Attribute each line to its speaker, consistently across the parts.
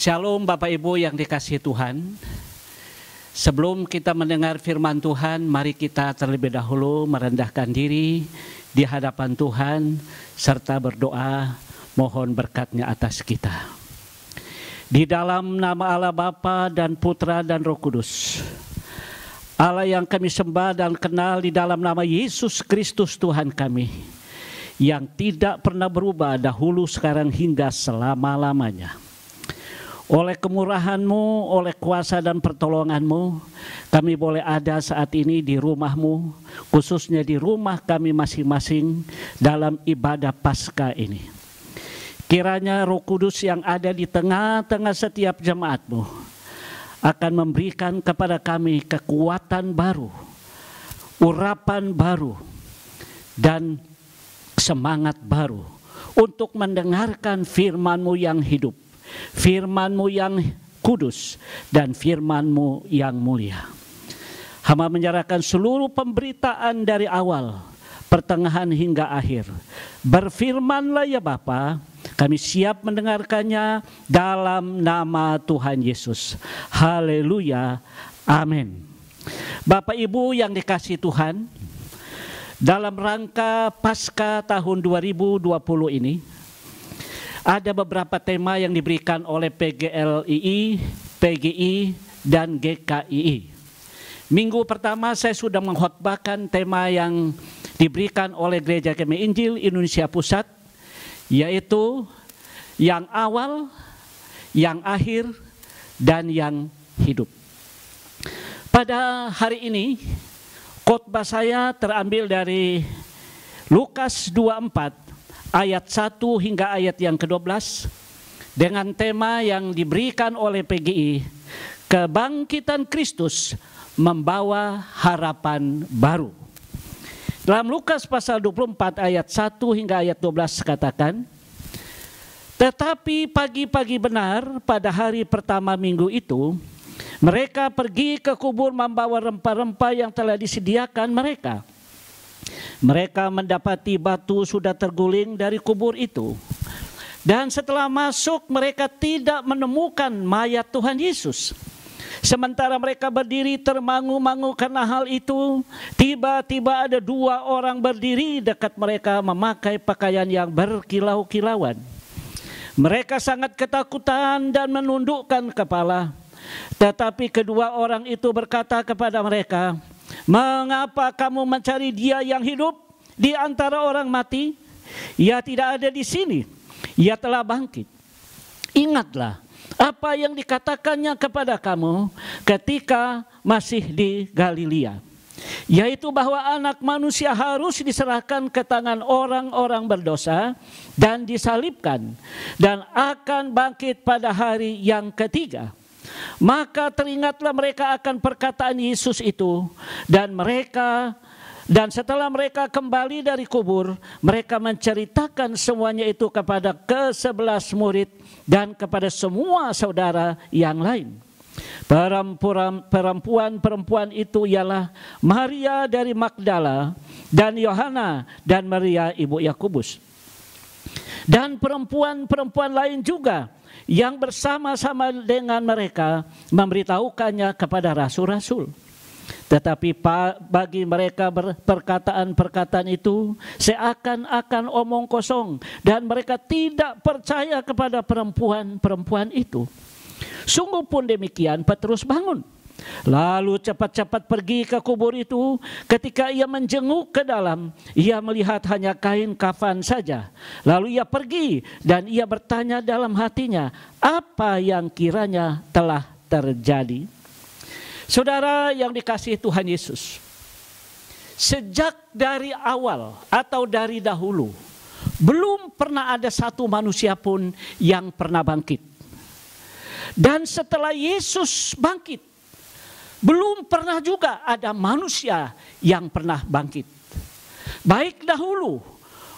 Speaker 1: Shalom Bapak Ibu yang dikasihi Tuhan. Sebelum kita mendengar firman Tuhan, mari kita terlebih dahulu merendahkan diri di hadapan Tuhan serta berdoa mohon berkat-Nya atas kita. Di dalam nama Allah Bapa dan Putra dan Roh Kudus, Allah yang kami sembah dan kenal di dalam nama Yesus Kristus Tuhan kami, yang tidak pernah berubah dahulu, sekarang, hingga selama-lamanya. Oleh kemurahan-Mu, oleh kuasa dan pertolongan-Mu, kami boleh ada saat ini di rumah-Mu, khususnya di rumah kami masing-masing dalam ibadah Paskah ini. Kiranya Roh Kudus yang ada di tengah-tengah setiap jemaat-Mu akan memberikan kepada kami kekuatan baru, urapan baru, dan semangat baru untuk mendengarkan firman-Mu yang hidup, firman-Mu yang kudus, dan firman-Mu yang mulia. Hamba menyerahkan seluruh pemberitaan dari awal, pertengahan hingga akhir. Berfirmanlah ya Bapa, kami siap mendengarkannya dalam nama Tuhan Yesus. Haleluya, amin. Bapak Ibu yang dikasihi Tuhan, dalam rangka Paskah tahun 2020 ini, ada beberapa tema yang diberikan oleh PGLII, PGI, dan GKII. Minggu pertama saya sudah mengkhotbahkan tema yang diberikan oleh Gereja Kami Injil Indonesia Pusat, yaitu yang awal, yang akhir, dan yang hidup. Pada hari ini, khotbah saya terambil dari Lukas 24 ayat 1 hingga ayat yang ke-12 dengan tema yang diberikan oleh PGI, Kebangkitan Kristus Membawa Harapan Baru. Dalam Lukas pasal 24 ayat 1 hingga ayat 12 katakan, tetapi pagi-pagi benar pada hari pertama minggu itu, mereka pergi ke kubur membawa rempah-rempah yang telah disediakan mereka. Mereka mendapati batu sudah terguling dari kubur itu. Dan setelah masuk mereka tidak menemukan mayat Tuhan Yesus. Sementara mereka berdiri termangu-mangu karena hal itu, tiba-tiba ada dua orang berdiri dekat mereka memakai pakaian yang berkilau-kilauan. Mereka sangat ketakutan dan menundukkan kepala. Tetapi kedua orang itu berkata kepada mereka, mengapa kamu mencari Dia yang hidup di antara orang mati? Ia tidak ada di sini, Ia telah bangkit. Ingatlah apa yang dikatakannya kepada kamu ketika masih di Galilea, yaitu bahwa Anak Manusia harus diserahkan ke tangan orang-orang berdosa dan disalibkan, dan akan bangkit pada hari yang ketiga. Maka teringatlah mereka akan perkataan Yesus itu, dan setelah mereka kembali dari kubur, mereka menceritakan semuanya itu kepada ke-11 murid dan kepada semua saudara yang lain. Perempuan-perempuan itu ialah Maria dari Magdala dan Yohana dan Maria ibu Yakobus. Dan perempuan-perempuan lain juga yang bersama-sama dengan mereka memberitahukannya kepada rasul-rasul. Tetapi bagi mereka perkataan-perkataan itu seakan-akan omong kosong, dan mereka tidak percaya kepada perempuan-perempuan itu. Sungguh pun demikian, Petrus bangun, lalu cepat-cepat pergi ke kubur itu. Ketika ia menjenguk ke dalam, ia melihat hanya kain kafan saja. Lalu ia pergi dan ia bertanya dalam hatinya, apa yang kiranya telah terjadi. Saudara yang dikasihi Tuhan Yesus, sejak dari awal atau dari dahulu, belum pernah ada satu manusia pun yang pernah bangkit. Dan setelah Yesus bangkit, belum pernah juga ada manusia yang pernah bangkit. Baik dahulu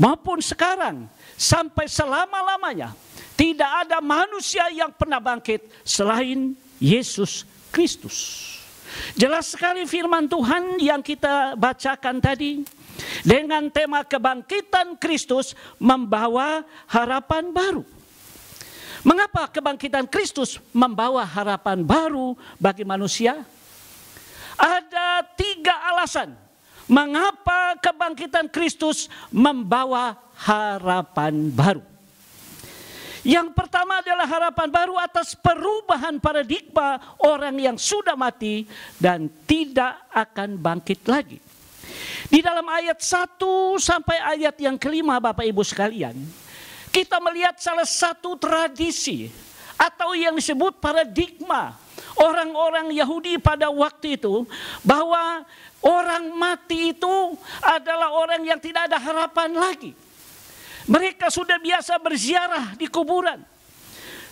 Speaker 1: maupun sekarang sampai selama-lamanya, tidak ada manusia yang pernah bangkit selain Yesus Kristus. Jelas sekali firman Tuhan yang kita bacakan tadi dengan tema kebangkitan Kristus membawa harapan baru. Mengapa kebangkitan Kristus membawa harapan baru bagi manusia? Ada 3 alasan mengapa kebangkitan Kristus membawa harapan baru. Yang pertama adalah harapan baru atas perubahan paradigma orang yang sudah mati dan tidak akan bangkit lagi. Di dalam ayat 1 sampai ayat yang kelima, Bapak Ibu sekalian, kita melihat salah satu tradisi atau yang disebut paradigma orang-orang Yahudi pada waktu itu, bahwa orang mati itu adalah orang yang tidak ada harapan lagi. Mereka sudah biasa berziarah di kuburan.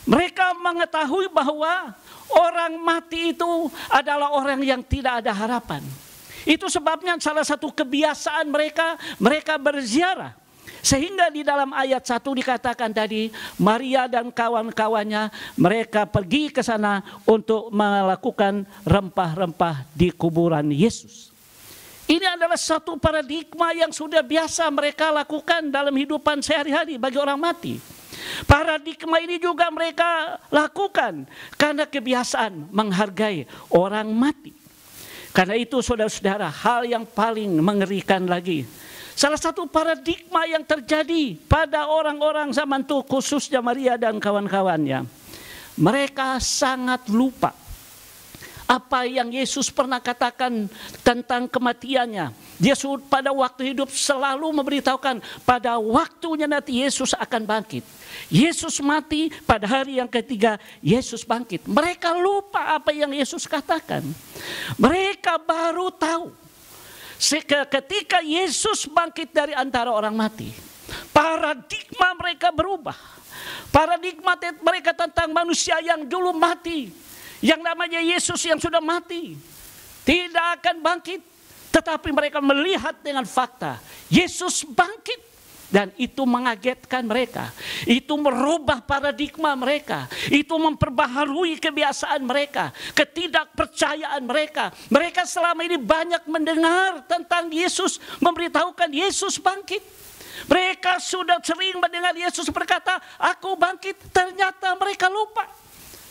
Speaker 1: Mereka mengetahui bahwa orang mati itu adalah orang yang tidak ada harapan. Itu sebabnya salah satu kebiasaan mereka berziarah. Sehingga di dalam ayat 1 dikatakan tadi, Maria dan kawan-kawannya mereka pergi ke sana untuk melakukan rempah-rempah di kuburan Yesus. Ini adalah satu paradigma yang sudah biasa mereka lakukan dalam hidupan sehari-hari bagi orang mati. Paradigma ini juga mereka lakukan karena kebiasaan menghargai orang mati. Karena itu saudara-saudara, hal yang paling mengerikan lagi, salah satu paradigma yang terjadi pada orang-orang zaman itu, khususnya Maria dan kawan-kawannya, mereka sangat lupa apa yang Yesus pernah katakan tentang kematiannya. Dia pada waktu hidup selalu memberitahukan pada waktunya nanti Yesus akan bangkit. Yesus mati, pada hari yang ketiga Yesus bangkit. Mereka lupa apa yang Yesus katakan. Mereka baru tahu ketika Yesus bangkit dari antara orang mati, paradigma mereka berubah. Paradigma mereka tentang manusia yang dulu mati, yang namanya Yesus yang sudah mati, tidak akan bangkit. Tetapi mereka melihat dengan fakta, Yesus bangkit. Dan itu mengagetkan mereka. Itu merubah paradigma mereka. Itu memperbaharui kebiasaan mereka, ketidakpercayaan mereka. Mereka selama ini banyak mendengar tentang Yesus, memberitahukan Yesus bangkit. Mereka sudah sering mendengar Yesus berkata, "Aku bangkit." Ternyata mereka lupa.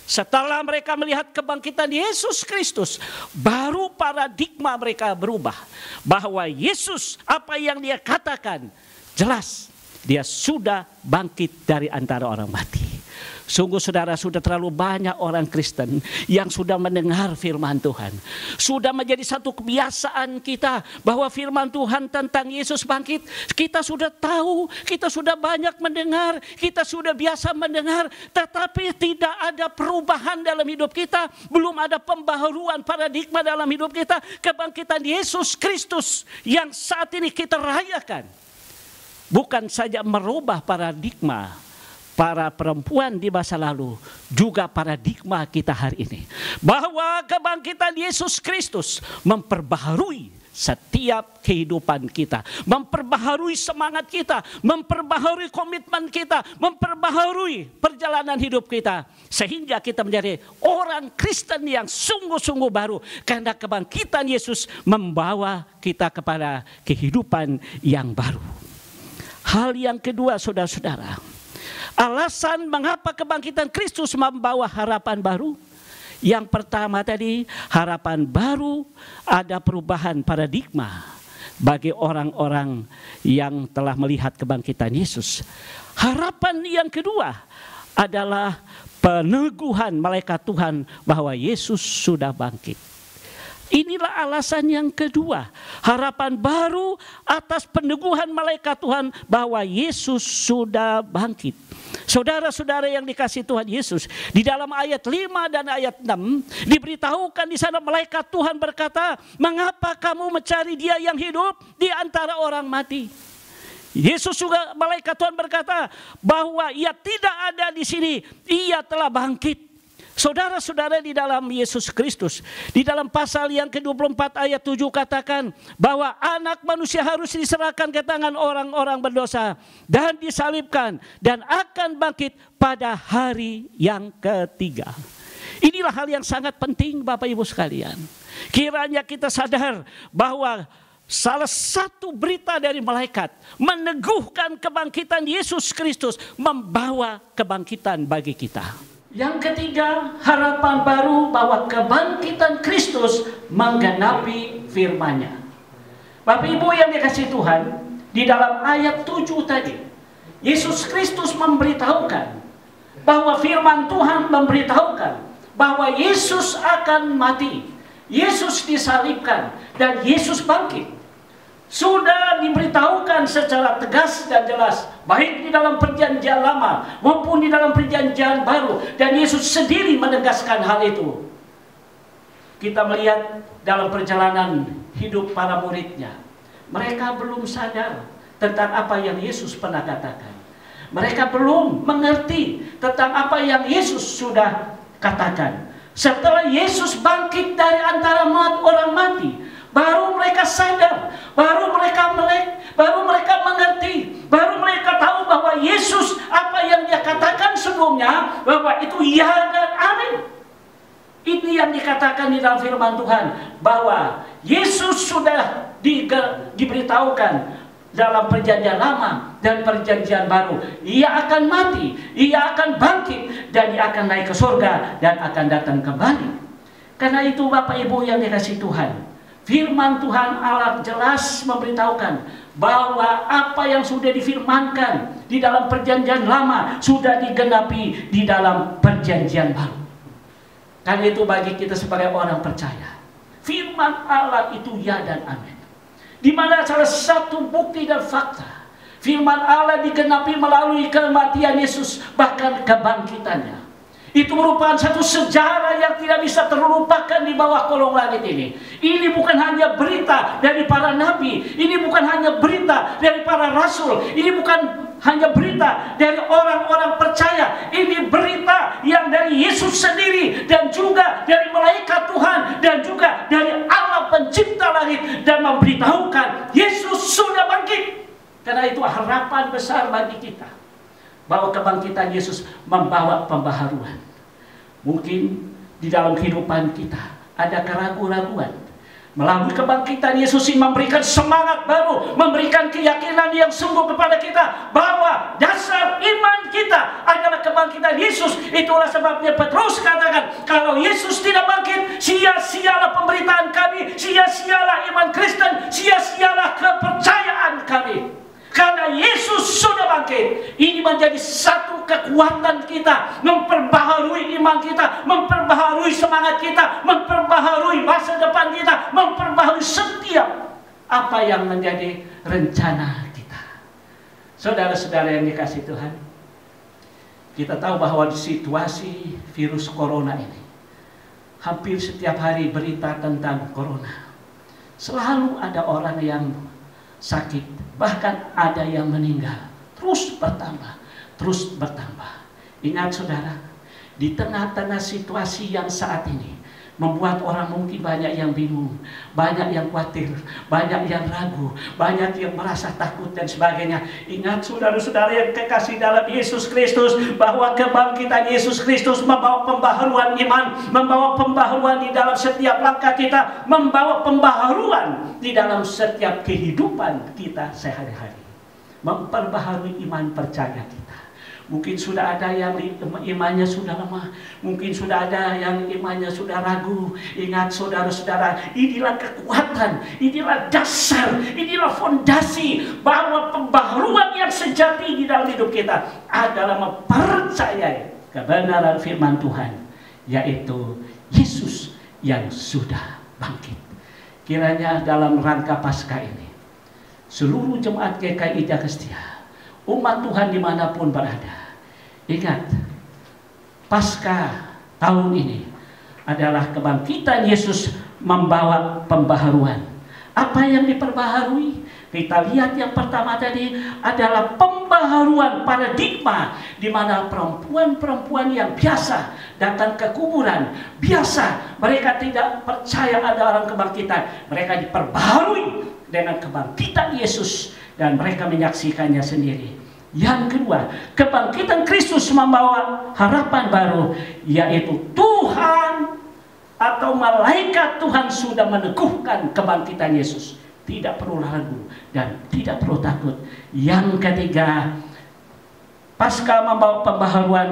Speaker 1: Setelah mereka melihat kebangkitan Yesus Kristus, baru paradigma mereka berubah. Bahwa Yesus, apa yang dia katakan, jelas dia sudah bangkit dari antara orang mati. Sungguh saudara, sudah terlalu banyak orang Kristen yang sudah mendengar firman Tuhan. Sudah menjadi satu kebiasaan kita bahwa firman Tuhan tentang Yesus bangkit, kita sudah tahu, kita sudah banyak mendengar, kita sudah biasa mendengar. Tetapi tidak ada perubahan dalam hidup kita. Belum ada pembaharuan paradigma dalam hidup kita. Kebangkitan Yesus Kristus yang saat ini kita rayakan, bukan saja merubah paradigma para perempuan di masa lalu, juga paradigma kita hari ini. Bahwa kebangkitan Yesus Kristus memperbaharui setiap kehidupan kita. Memperbaharui semangat kita, memperbaharui komitmen kita, memperbaharui perjalanan hidup kita. Sehingga kita menjadi orang Kristen yang sungguh-sungguh baru. Karena kebangkitan Yesus membawa kita kepada kehidupan yang baru. Hal yang kedua, saudara-saudara, alasan mengapa kebangkitan Kristus membawa harapan baru. Yang pertama tadi, harapan baru, ada perubahan paradigma bagi orang-orang yang telah melihat kebangkitan Yesus. Harapan yang kedua adalah peneguhan malaikat Tuhan bahwa Yesus sudah bangkit. Inilah alasan yang kedua, harapan baru atas peneguhan malaikat Tuhan bahwa Yesus sudah bangkit. Saudara-saudara yang dikasihi Tuhan Yesus, di dalam ayat 5 dan ayat 6 diberitahukan di sana malaikat Tuhan berkata, "Mengapa kamu mencari Dia yang hidup di antara orang mati?" Yesus juga, malaikat Tuhan berkata bahwa Ia tidak ada di sini, Ia telah bangkit. Saudara-saudara, di dalam Yesus Kristus, di dalam pasal yang ke-24 ayat 7 katakan bahwa anak manusia harus diserahkan ke tangan orang-orang berdosa dan disalibkan dan akan bangkit pada hari yang ketiga. Inilah hal yang sangat penting Bapak Ibu sekalian. Kiranya kita sadar bahwa salah satu berita dari malaikat meneguhkan kebangkitan Yesus Kristus, membawa kebangkitan bagi kita. Yang ketiga, harapan baru bahwa kebangkitan Kristus menggenapi firman-Nya. Bapak Ibu yang dikasihi Tuhan, di dalam ayat 7 tadi, Yesus Kristus memberitahukan bahwa firman Tuhan memberitahukan bahwa Yesus akan mati, Yesus disalibkan, dan Yesus bangkit. Sudah diberitahukan secara tegas dan jelas, baik di dalam perjanjian lama maupun di dalam perjanjian baru. Dan Yesus sendiri menegaskan hal itu. Kita melihat dalam perjalanan hidup para muridnya, mereka belum sadar tentang apa yang Yesus pernah katakan. Mereka belum mengerti tentang apa yang Yesus sudah katakan. Setelah Yesus bangkit dari antara orang mati, baru mereka sadar, baru mereka melek, baru mereka mengerti, baru mereka tahu bahwa Yesus apa yang Dia katakan sebelumnya, bahwa itu ya dan amin. Ini yang dikatakan di dalam firman Tuhan, bahwa Yesus sudah diberitahukan dalam perjanjian lama dan perjanjian baru. Ia akan mati, Ia akan bangkit, dan Ia akan naik ke surga dan akan datang kembali. Karena itu Bapak Ibu yang dikasihi Tuhan, firman Tuhan Allah jelas memberitahukan bahwa apa yang sudah difirmankan di dalam perjanjian lama sudah digenapi di dalam perjanjian baru. Karena itu bagi kita sebagai orang percaya, firman Allah itu ya dan amin. Di mana salah satu bukti dan fakta firman Allah digenapi melalui kematian Yesus, bahkan kebangkitannya. Itu merupakan satu sejarah yang tidak bisa terlupakan di bawah kolong langit ini. Ini bukan hanya berita dari para nabi, ini bukan hanya berita dari para rasul, ini bukan hanya berita dari orang-orang percaya. Ini berita yang dari Yesus sendiri, dan juga dari malaikat Tuhan, dan juga dari Allah pencipta langit, dan memberitahukan Yesus sudah bangkit. Karena itu harapan besar bagi kita, bahwa kebangkitan Yesus membawa pembaharuan. Mungkin di dalam kehidupan kita ada keraguan-raguan. Melalui kebangkitan Yesus ini memberikan semangat baru, memberikan keyakinan yang sungguh kepada kita bahwa dasar iman kita adalah kebangkitan Yesus. Itulah sebabnya Petrus katakan, kalau Yesus tidak bangkit, sia-sialah pemberitaan kami, sia-sialah iman Kristen, sia-sialah kepercayaan kami. Karena Yesus sudah bangkit. Ini menjadi satu kekuatan kita, memperbaharui iman kita, memperbaharui semangat kita, memperbaharui masa depan kita, memperbaharui setiap apa yang menjadi rencana kita. Saudara-saudara yang dikasihi Tuhan, kita tahu bahwa di situasi virus corona ini, hampir setiap hari berita tentang corona. Selalu ada orang yang sakit, bahkan ada yang meninggal. Terus bertambah, terus bertambah. Ingat saudara, di tengah-tengah situasi yang saat ini membuat orang mungkin banyak yang bingung, banyak yang khawatir, banyak yang ragu, banyak yang merasa takut dan sebagainya. Ingat saudara-saudara yang kekasih dalam Yesus Kristus, bahwa kebangkitan Yesus Kristus membawa pembaharuan iman, membawa pembaharuan di dalam setiap langkah kita, membawa pembaharuan di dalam setiap kehidupan kita sehari-hari, memperbaharui iman percaya kita. Mungkin sudah ada yang imannya sudah lemah, mungkin sudah ada yang imannya sudah ragu. Ingat saudara-saudara, inilah kekuatan, inilah dasar, inilah fondasi bahwa pembaharuan yang sejati di dalam hidup kita adalah mempercayai kebenaran firman Tuhan, yaitu Yesus yang sudah bangkit. Kiranya dalam rangka Paskah ini, seluruh jemaat GKI Jaga Setia, umat Tuhan dimanapun berada, ingat, Paskah tahun ini adalah kebangkitan Yesus membawa pembaharuan. Apa yang diperbaharui? Kita lihat yang pertama tadi adalah pembaharuan paradigma, di mana perempuan-perempuan yang biasa datang ke kuburan, biasa mereka tidak percaya ada orang kebangkitan, mereka diperbaharui dengan kebangkitan Yesus, dan mereka menyaksikannya sendiri. Yang kedua, kebangkitan Kristus membawa harapan baru, yaitu Tuhan atau malaikat Tuhan sudah meneguhkan kebangkitan Yesus. tidak perlu ragu dan tidak perlu takut. Yang ketiga, pasca membawa pembaharuan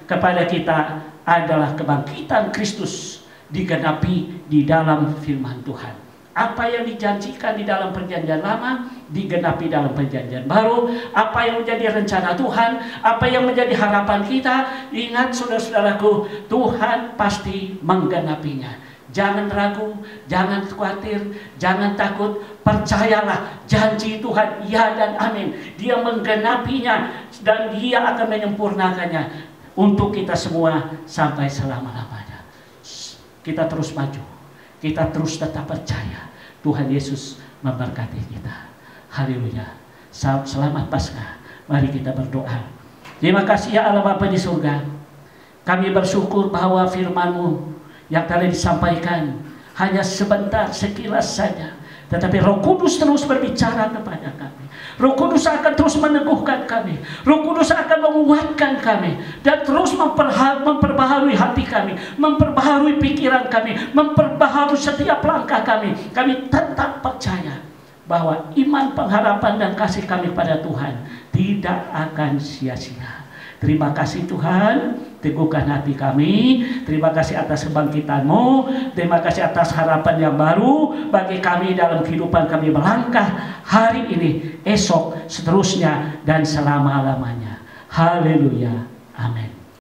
Speaker 1: kepada kita adalah kebangkitan Kristus digenapi di dalam firman Tuhan. Apa yang dijanjikan di dalam perjanjian lama digenapi dalam perjanjian baru. Apa yang menjadi rencana Tuhan, apa yang menjadi harapan kita, ingat saudara-saudaraku, Tuhan pasti menggenapinya. Jangan ragu, jangan khawatir, jangan takut. Percayalah, janji Tuhan ya dan amin. Dia menggenapinya dan Dia akan menyempurnakannya untuk kita semua sampai selama-lamanya. Kita terus maju, kita terus tetap percaya. Tuhan Yesus memberkati kita. Haleluya. Selamat Paskah. Mari kita berdoa. Terima kasih ya Allah Bapa di surga. Kami bersyukur bahwa firman-Mu yang tadi disampaikan hanya sebentar, sekilas saja, tetapi Roh Kudus terus berbicara kepada kami. Roh Kudus akan terus meneguhkan kami. Roh Kudus akan menguatkan kami dan terus memperbaharui hati kami, memperbaharui pikiran kami, memperbaharui setiap langkah kami. Kami tetap percaya bahwa iman, pengharapan dan kasih kami pada Tuhan tidak akan sia-sia. Terima kasih Tuhan, teguhkan hati kami. Terima kasih atas kebangkitan-Mu. Terima kasih atas harapan yang baru bagi kami dalam kehidupan kami melangkah hari ini, esok, seterusnya, dan selama-lamanya. Haleluya. Amin.